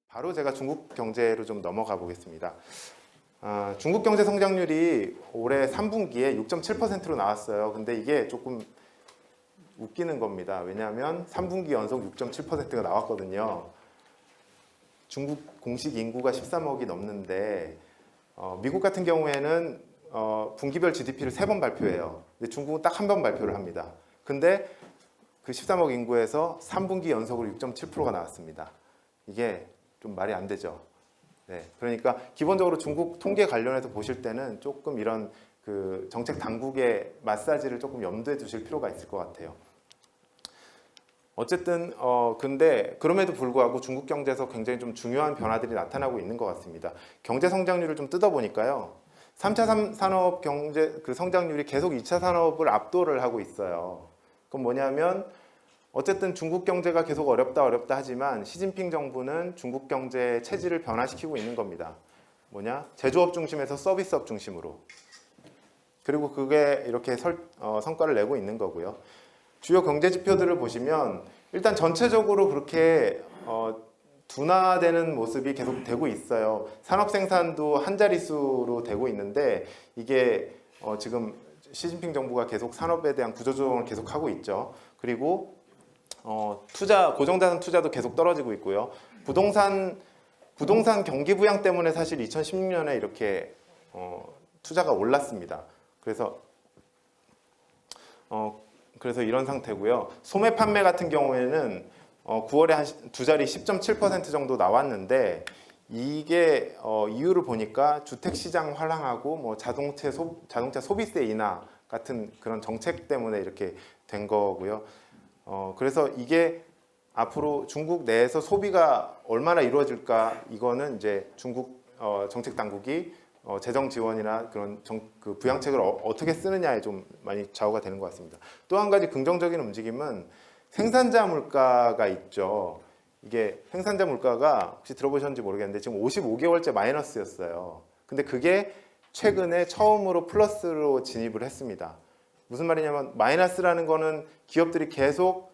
바로 제가 중국 경제로 좀 넘어가 보겠습니다. 중국 경제 성장률이 올해 3분기에 6.7%로 나왔어요. 근데 이게 조금 웃기는 겁니다. 왜냐하면 3분기 연속 6.7%가 나왔거든요. 중국 공식 인구가 13억이 넘는데 미국 같은 경우에는 분기별 GDP를 3번 발표해요. 근데 중국은 딱 한 번 발표를 합니다. 근데 그 13억 인구에서 3분기 연속으로 6.7%가 나왔습니다. 이게 좀 말이 안 되죠. 네, 그러니까 기본적으로 중국 통계 관련해서 보실 때는 조금 이런 그 정책 당국의 마사지를 조금 염두에 두실 필요가 있을 것 같아요. 어쨌든 근데 그럼에도 불구하고 중국 경제에서 굉장히 좀 중요한 변화들이 나타나고 있는 것 같습니다. 경제 성장률을 좀 뜯어보니까요. 3차 산업 경제 그 성장률이 계속 2차 산업을 압도를 하고 있어요. 그건 뭐냐면 어쨌든 중국 경제가 계속 어렵다 하지만 시진핑 정부는 중국 경제의 체질을 변화시키고 있는 겁니다. 뭐냐? 제조업 중심에서 서비스업 중심으로. 그리고 그게 이렇게 성과를 내고 있는 거고요. 주요 경제 지표들을 보시면 일단 전체적으로 그렇게 둔화되는 모습이 계속 되고 있어요. 산업 생산도 한 자릿수로 되고 있는데 이게 지금 시진핑 정부가 계속 산업에 대한 구조조정을 계속 하고 있죠. 그리고 고정자산 투자도 계속 떨어지고 있고요. 부동산 경기 부양 때문에 사실 2016년에 이렇게 투자가 올랐습니다. 그래서 이런 상태고요. 소매 판매 같은 경우에는 9월에 한 두 자리 10.7% 정도 나왔는데 이게 이유를 보니까 주택 시장 활황하고 뭐 자동차 소비세 인하 같은 그런 정책 때문에 이렇게 된 거고요. 그래서 이게 앞으로 중국 내에서 소비가 얼마나 이루어질까 이거는 이제 중국 정책 당국이 재정 지원이나 그런 그 부양책을 어떻게 쓰느냐에 좀 많이 좌우가 되는 것 같습니다. 또 한 가지 긍정적인 움직임은 생산자 물가가 있죠. 이게 생산자 물가가 혹시 들어보셨는지 모르겠는데 지금 55개월째 마이너스였어요. 근데 그게 최근에 처음으로 플러스로 진입을 했습니다. 무슨 말이냐면 마이너스라는 거는 기업들이 계속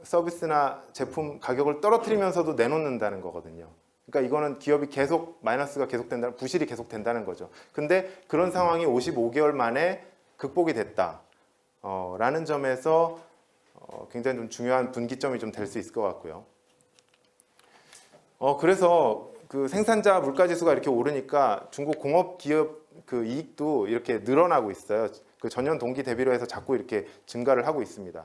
서비스나 제품 가격을 떨어뜨리면서도 내놓는다는 거거든요. 그러니까 이거는 기업이 계속 마이너스가 계속된다는 부실이 계속된다는 거죠. 근데 그런 상황이 55개월 만에 극복이 됐다. 라는 점에서 굉장히 좀 중요한 분기점이 좀 될 수 있을 것 같고요. 그래서 그 생산자 물가 지수가 이렇게 오르니까 중국 공업 기업 그 이익도 이렇게 늘어나고 있어요. 그 전년 동기 대비로 해서 자꾸 이렇게 증가를 하고 있습니다.